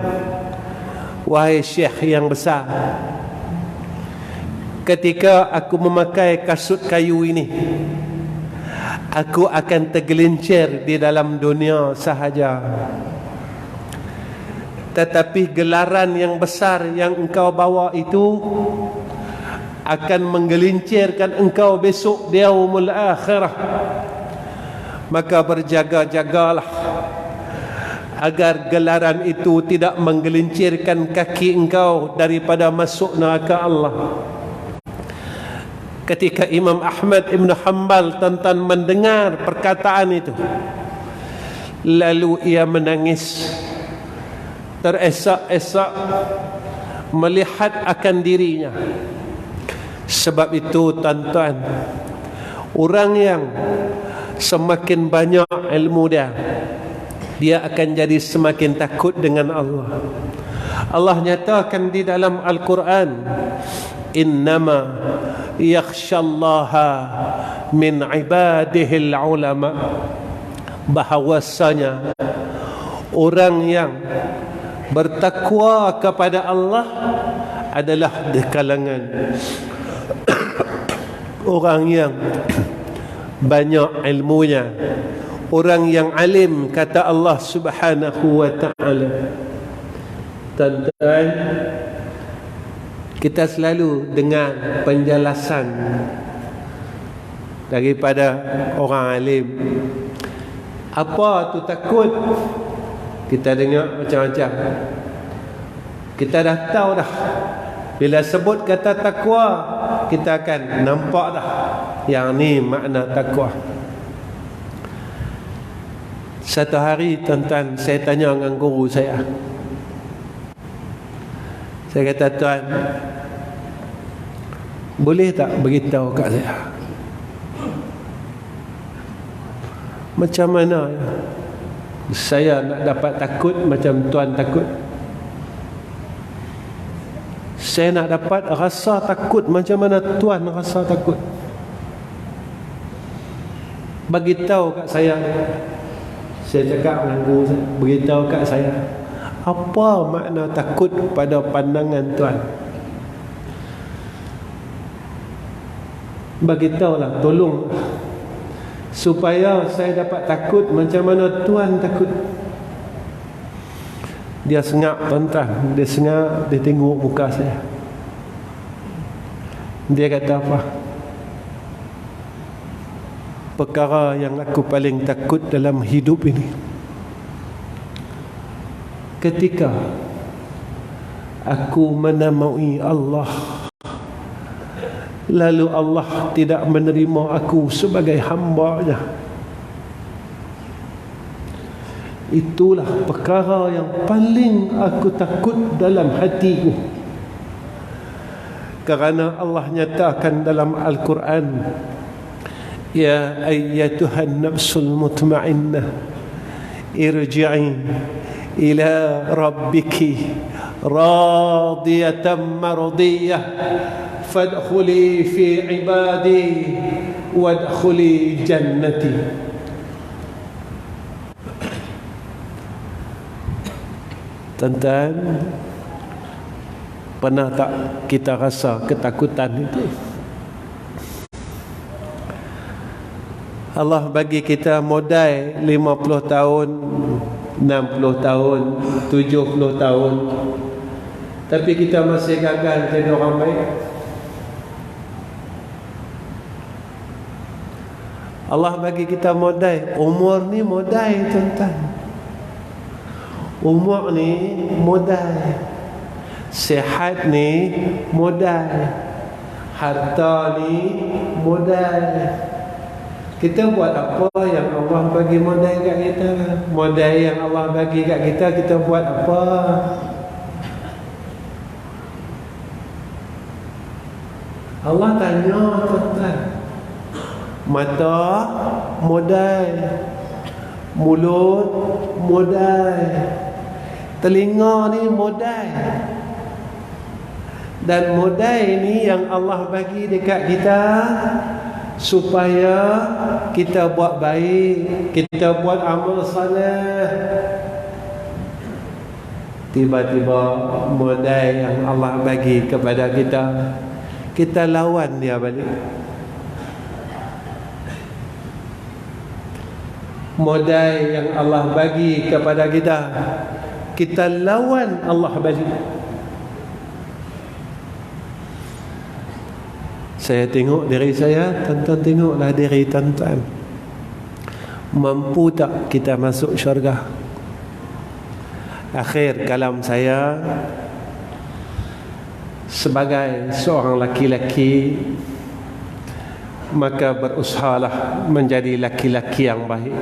wahai syekh yang besar, ketika aku memakai kasut kayu ini, aku akan tergelincir di dalam dunia sahaja. Tetapi gelaran yang besar yang engkau bawa itu akan menggelincirkan engkau besok di yaumul akhirah. Maka berjaga-jagalah agar gelaran itu tidak menggelincirkan kaki engkau daripada masuk neraka Allah. Ketika Imam Ahmad Ibn Hanbal tuan-tuan mendengar perkataan itu, lalu ia menangis, teresak-esak melihat akan dirinya. Sebab itu tuan-tuan, orang yang semakin banyak ilmu dia akan jadi semakin takut dengan Allah. Allah nyatakan di dalam Al-Quran, innama yakhshallaha min ibadihil ulama, bahawasanya orang yang bertakwa kepada Allah adalah di kalangan orang yang banyak ilmunya, orang yang alim, kata Allah Subhanahu wa ta'ala. Tuan-tuan, kita selalu dengar penjelasan daripada orang alim. Apa tu takut? Kita dengar macam-macam. Kita dah tahu dah. Bila sebut kata takwa, kita akan nampak dah yang ni makna takwa. Satu hari tuan-tuan, saya tanya dengan guru saya. Saya kata, tuan, boleh tak beritahu kat saya macam mana saya nak dapat takut macam tuan takut? Saya nak dapat rasa takut macam mana tuan rasa takut. Beritahu kat saya. Saya cakap dengan guru saya, beritahu kat saya, apa makna takut pada pandangan tuan? Beritahulah, tolong, supaya saya dapat takut macam mana tuan takut. Dia sengak, tuan-tuan. Dia sengak, dia tengok muka saya. Dia kata apa? Perkara yang aku paling takut dalam hidup ini, ketika aku menemui Allah, lalu Allah tidak menerima aku sebagai hamba-Nya. itulah perkara yang paling aku takut dalam hatiku. Kerana Allah nyatakan dalam Al-Quran, ya ayyatuhan nafsul mutmainnah irji'i ila rabbiki radiyatan mardiyah fadkhuli fi ibadi wadkhuli jannati. Tuan-tuan, pernah tak kita rasa ketakutan itu? Allah bagi kita modal 50 tahun, 60 tahun, 70 tahun, tapi kita masih gagal jadi orang baik. Allah bagi kita modal, umur ni modal, tuan-tuan. Umur ni modal, sihat ni modal, harta ni modal. Kita buat apa yang Allah bagi modal kat kita? Modal yang Allah bagi kat kita, kita buat apa? Allah tanya, tuan-tuan, mata modal, mulut modal, telinga ni modal. Dan modal ni yang Allah bagi dekat kita supaya kita buat baik, kita buat amal soleh. Tiba-tiba modal yang Allah bagi kepada kita, kita lawan dia balik. Modal yang Allah bagi kepada kita, kita lawan Allah balik. Saya tengok diri saya, tuan-tuan tengoklah diri tuan-tuan. Mampu tak kita masuk syurga? Akhir kalam saya, sebagai seorang laki-laki, maka berusahalah menjadi laki-laki yang baik.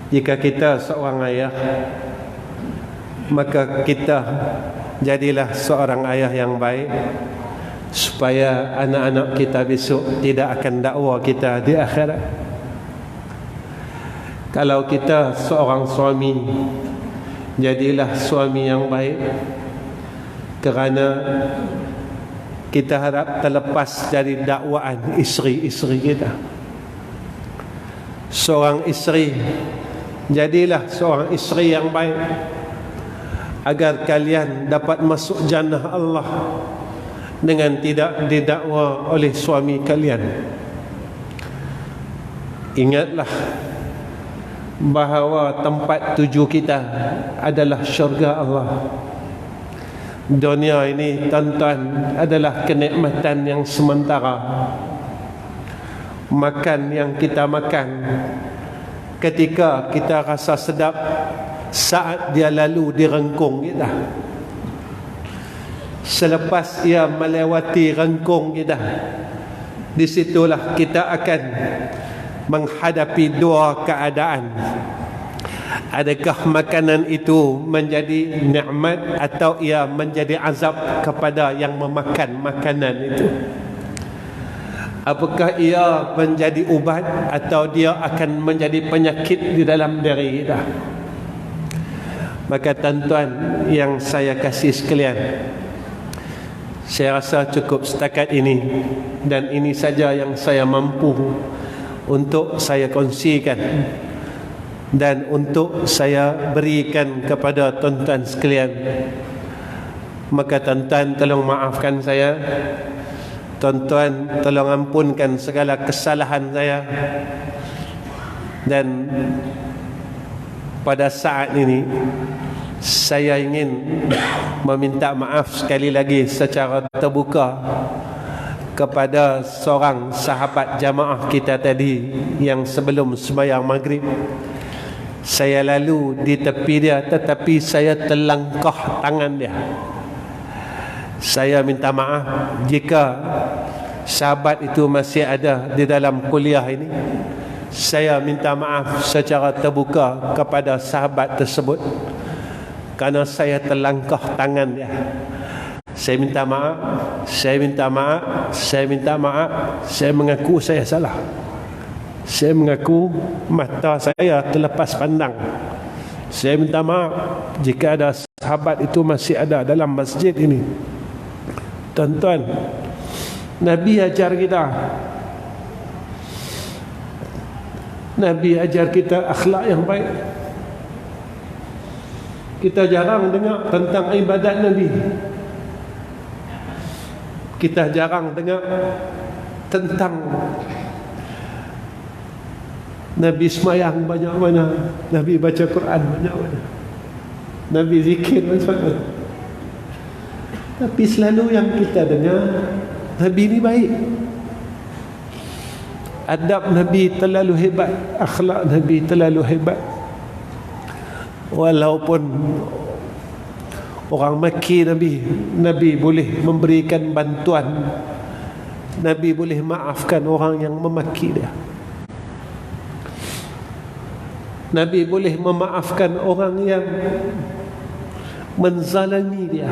Jika kita seorang ayah, maka kita jadilah seorang ayah yang baik, supaya anak-anak kita besok tidak akan dakwa kita di akhirat. Kalau kita seorang suami, jadilah suami yang baik, kerana kita harap terlepas dari dakwaan isteri-isteri kita. Seorang isteri, jadilah seorang isteri yang baik, agar kalian dapat masuk jannah Allah dengan tidak didakwa oleh suami kalian. Ingatlah bahawa tempat tuju kita adalah syurga Allah. Dunia ini, tuan-tuan, adalah kenikmatan yang sementara. Makan yang kita makan, ketika kita rasa sedap, saat dia lalu direngkung kita. Selepas ia melewati rengkung kita, di situlah kita akan menghadapi dua keadaan. Adakah makanan itu menjadi nikmat atau ia menjadi azab kepada yang memakan makanan itu? Apakah ia menjadi ubat atau dia akan menjadi penyakit di dalam diri kita? Maka tuan-tuan yang saya kasih sekalian, saya rasa cukup setakat ini, dan ini saja yang saya mampu untuk saya kongsikan dan untuk saya berikan kepada tuan-tuan sekalian. Maka tuan-tuan tolong maafkan saya, tuan-tuan tolong ampunkan segala kesalahan saya. Dan pada saat ini saya ingin meminta maaf sekali lagi secara terbuka kepada seorang sahabat jamaah kita tadi yang sebelum sembahyang maghrib saya lalu di tepi dia, tetapi saya terlangkah tangan dia. Saya minta maaf jika sahabat itu masih ada di dalam kuliah ini. Saya minta maaf secara terbuka kepada sahabat tersebut kerana saya terlangkah tangan dia. Saya minta maaf, saya minta maaf, saya minta maaf. Saya mengaku saya salah. Saya mengaku mata saya terlepas pandang. Saya minta maaf jika ada sahabat itu masih ada dalam masjid ini. Tuan-tuan, Nabi ajar kita. Nabi ajar kita akhlak yang baik. Kita jarang dengar tentang ibadat Nabi. Kita jarang dengar tentang Nabi semayang banyak mana, Nabi baca Quran banyak mana, Nabi zikir banyak mana. Tapi selalu yang kita dengar, Nabi ni baik, adab Nabi terlalu hebat, akhlak Nabi terlalu hebat. Walaupun orang maki Nabi, Nabi boleh memberikan bantuan, Nabi boleh maafkan orang yang memaki dia, Nabi boleh memaafkan orang yang menzalimi dia.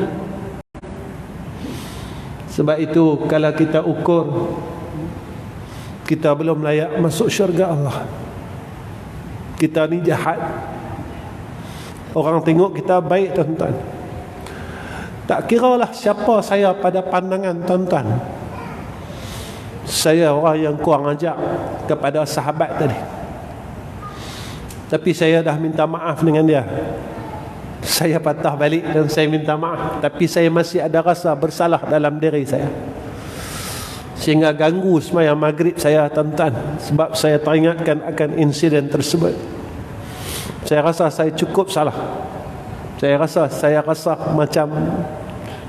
Sebab itu kalau kita ukur kita belum layak masuk syurga Allah, kita ni jahat. Orang tengok kita baik, tuan-tuan. Tak kiralah siapa saya pada pandangan tuan-tuan. Saya orang yang kurang ajak kepada sahabat tadi, tapi saya dah minta maaf dengan dia. Saya patah balik dan saya minta maaf, tapi saya masih ada rasa bersalah dalam diri saya, sehingga ganggu sembahyang maghrib saya, tuan-tuan, sebab saya teringatkan akan insiden tersebut. Saya rasa saya cukup salah. Saya rasa macam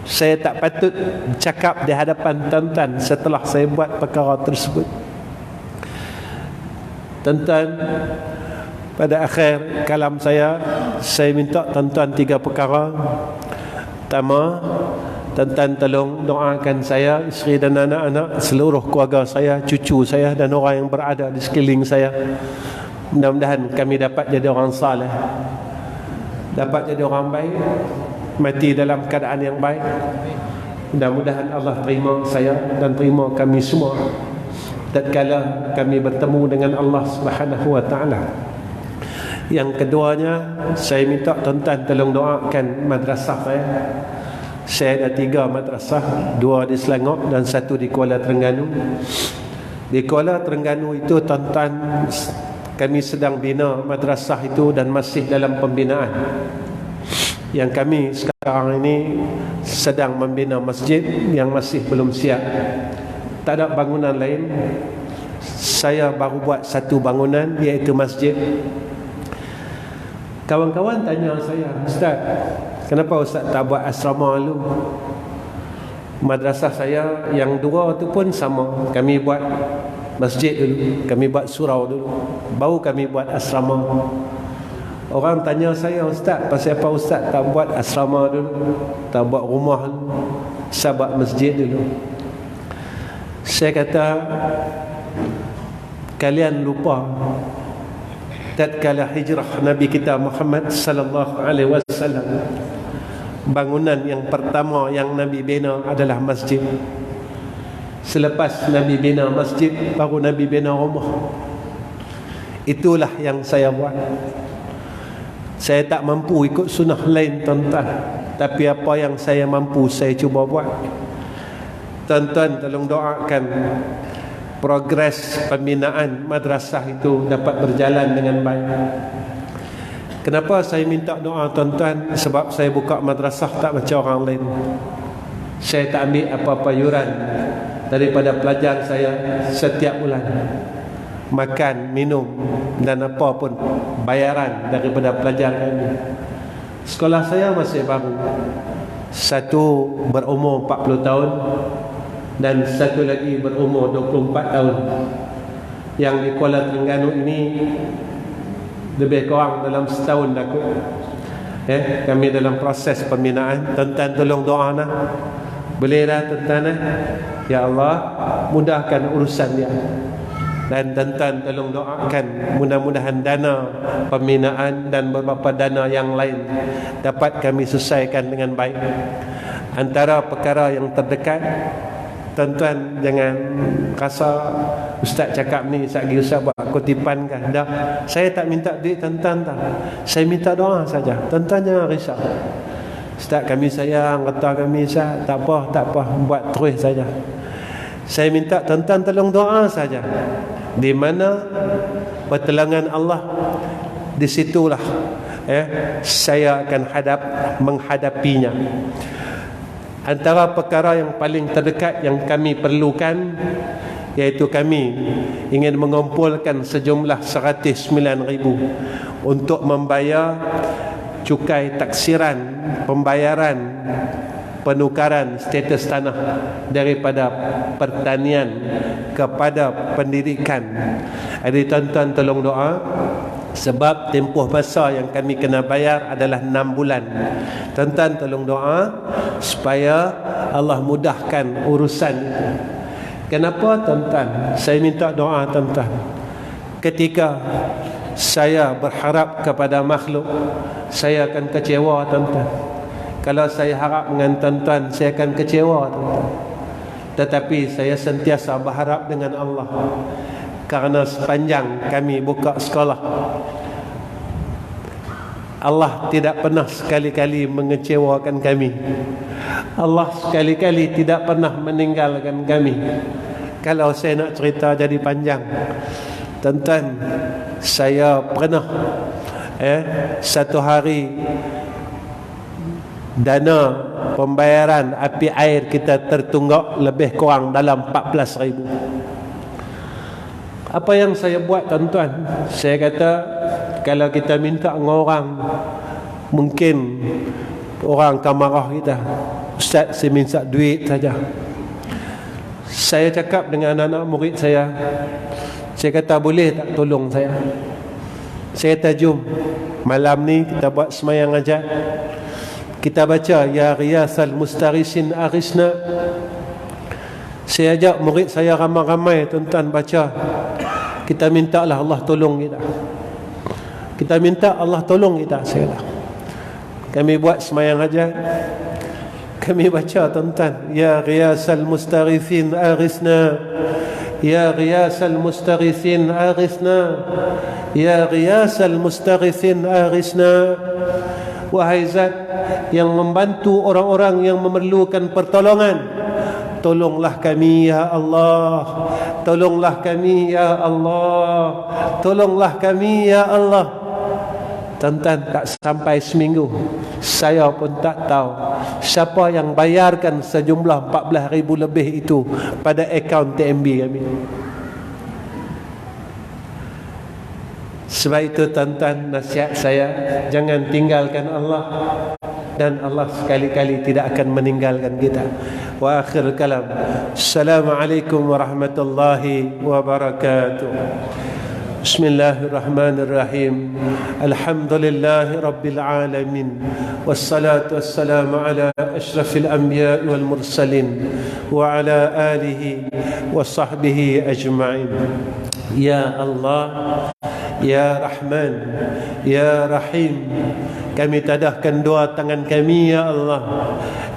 saya tak patut bercakap di hadapan tuan-tuan setelah saya buat perkara tersebut. Tuan-tuan, pada akhir kalam saya minta tuan-tuan 3 perkara. Pertama, tuan-tuan tolong doakan saya, isteri dan anak-anak, seluruh keluarga saya, cucu saya dan orang yang berada di sekeliling saya. Mudah-mudahan kami dapat jadi orang saleh, dapat jadi orang baik, mati dalam keadaan yang baik. Mudah-mudahan Allah terima saya dan terima kami semua tatkala kami bertemu dengan Allah Subhanahu wa taala. Yang keduanya, saya minta tuan-tuan tolong doakan madrasah saya. Saya ada 3 madrasah, 2 di Selangor dan 1 di Kuala Terengganu. Di Kuala Terengganu itu, tuan-tuan, kami sedang bina madrasah itu dan masih dalam pembinaan. Yang kami sekarang ini sedang membina masjid yang masih belum siap. Tak ada bangunan lain. Saya baru buat 1 bangunan, iaitu masjid. Kawan-kawan tanya saya, Ustaz, kenapa Ustaz tak buat asrama dulu? Madrasah saya yang 2 tu pun sama. Kami buat masjid dulu, kami buat surau dulu, baru kami buat asrama. Orang tanya saya, Ustaz, pasal apa Ustaz tak buat asrama dulu, tak buat rumah dulu, saya buat masjid dulu? Saya kata, kalian lupa tatkala hijrah Nabi kita Muhammad sallallahu alaihi wasallam, bangunan yang pertama yang Nabi bina adalah masjid. Selepas Nabi bina masjid, baru Nabi bina rumah. Itulah yang saya buat. Saya tak mampu ikut sunnah lain, tuan-tuan, tapi apa yang saya mampu saya cuba buat. Tuan-tuan tolong doakan progres pembinaan madrasah itu dapat berjalan dengan baik. Kenapa saya minta doa, tuan-tuan? Sebab saya buka madrasah tak macam orang lain. Saya tak ambil apa-apa yuran daripada pelajar saya setiap bulan. Makan, minum dan apa pun bayaran daripada pelajar kami. Sekolah saya masih baru. 1 berumur 40 tahun dan 1 lagi berumur 24 tahun. Yang di Kuala Terengganu ini lebih kurang dalam setahun dah kot. Kami dalam proses pembinaan. Tuan-tuan tolong doa nah. Boleh dah, tuan-tuan. Ya Allah, mudahkan urusan dia. Dan tuan-tuan tolong doakan mudah-mudahan dana pembinaan dan beberapa dana yang lain dapat kami selesaikan dengan baik. Antara perkara yang terdekat, tuan-tuan jangan rasa ustaz cakap ni satgi ustaz buat kutipan kan. Dah, saya tak minta duit tuan-tuan tak. Saya minta doa saja. Tuan-tuan jangan risau. Ustaz kami sayang, kata kami ustaz, tak apa, buat terus saja. Saya minta tuan-tuan tolong doa saja. Di mana pertolongan Allah, di situlah saya akan menghadapinya. Antara perkara yang paling terdekat yang kami perlukan, iaitu kami ingin mengumpulkan sejumlah 109,000 untuk membayar cukai taksiran pembayaran penukaran status tanah daripada pertanian kepada pendidikan. Jadi tuan-tuan tolong doa, sebab tempoh masa yang kami kena bayar adalah 6 bulan. Tuan-tuan tolong doa supaya Allah mudahkan urusan itu. Kenapa tuan-tuan saya minta doa tuan-tuan? Ketika saya berharap kepada makhluk, saya akan kecewa tuan-tuan. Kalau saya harap dengan tuan-tuan, saya akan kecewa tuan-tuan. Tetapi saya sentiasa berharap dengan Allah. Karena sepanjang kami buka sekolah, Allah tidak pernah sekali-kali mengecewakan kami. Allah sekali-kali tidak pernah meninggalkan kami. Kalau saya nak cerita jadi panjang, tuan-tuan, saya pernah satu hari dana pembayaran api air kita tertunggak lebih kurang dalam 14,000. Apa yang saya buat tuan-tuan? Saya kata kalau kita minta dengan orang, mungkin orang akan marah kita. Ustaz, saya minta duit saja. Saya cakap dengan anak-anak murid saya kata boleh tak tolong saya? Saya kata jom malam ni kita buat semayang ajak. Kita baca ya riyasal mustarisin arisna. Saya ajak murid saya ramai-ramai tuan-tuan baca. Kita minta lah Allah tolong kita. Kita minta Allah tolong kita. Saya kata kami buat semayang ajak, kami baca tuan-tuan ya riyasal mustarisin arisna, ya riyasal mustarisin arisna, ya riyasal mustarisin arisna. Wahai Zat yang membantu orang-orang yang memerlukan pertolongan, tolonglah kami ya Allah, tolonglah kami ya Allah, tolonglah kami ya Allah. Tuan-tuan, tak sampai seminggu, saya pun tak tahu siapa yang bayarkan sejumlah 14,000 lebih itu pada akaun TMB kami. Sebab itu tuan-tuan, nasihat saya, jangan tinggalkan Allah, dan Allah sekali-kali tidak akan meninggalkan kita. Wa akhir kalam, Assalamualaikum warahmatullahi wabarakatuh. Bismillahirrahmanirrahim. Alhamdulillahi rabbil alamin. Wassalatu wassalamu ala ashrafil anbiya wal mursalin wa ala alihi wa sahbihi ajma'in. Ya Allah, Ya Rahman, Ya Rahim, kami tadahkan dua tangan kami ya Allah.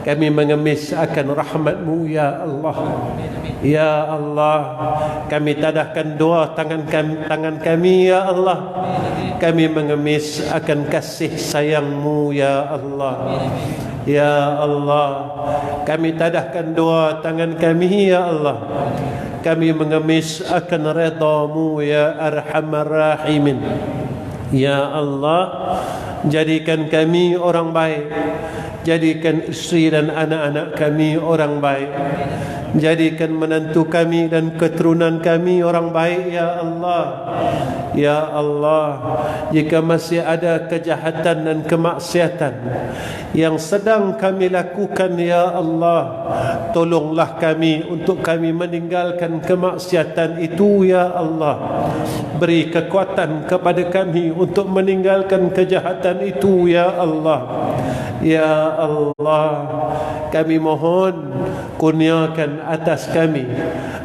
Kami mengemis akan rahmat-Mu ya Allah. Ya Allah, kami tadahkan dua tangan kami ya Allah. Kami mengemis akan kasih sayang-Mu ya Allah. Ya Allah, kami tadahkan dua tangan kami ya Allah. Kami mengemis akan redha-Mu ya Arhamar Rahimin. Ya Allah, jadikan kami orang baik. Jadikan isteri dan anak-anak kami orang baik. Jadikan menantu kami dan keturunan kami orang baik ya Allah. Ya Allah, jika masih ada kejahatan dan kemaksiatan yang sedang kami lakukan ya Allah, tolonglah kami untuk kami meninggalkan kemaksiatan itu ya Allah. Beri kekuatan kepada kami untuk meninggalkan kejahatan itu ya Allah. Ya Allah, kami mohon kurniakan atas kami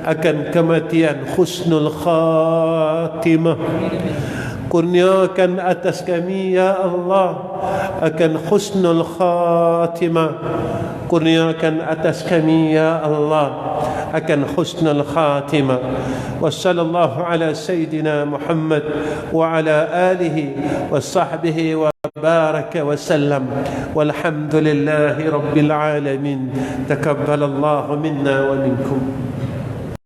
akan kematian husnul khatimah. Kurniakan atas kami ya Allah akan husnul khatimah. Kurniakan atas kami ya Allah akan husnul khatimah. Wa sallallahu ala sayyidina Muhammad wa ala alihi wa sahbihi wa بارك وسلم والحمد لله رب العالمين. تقبل الله منا ومنكم.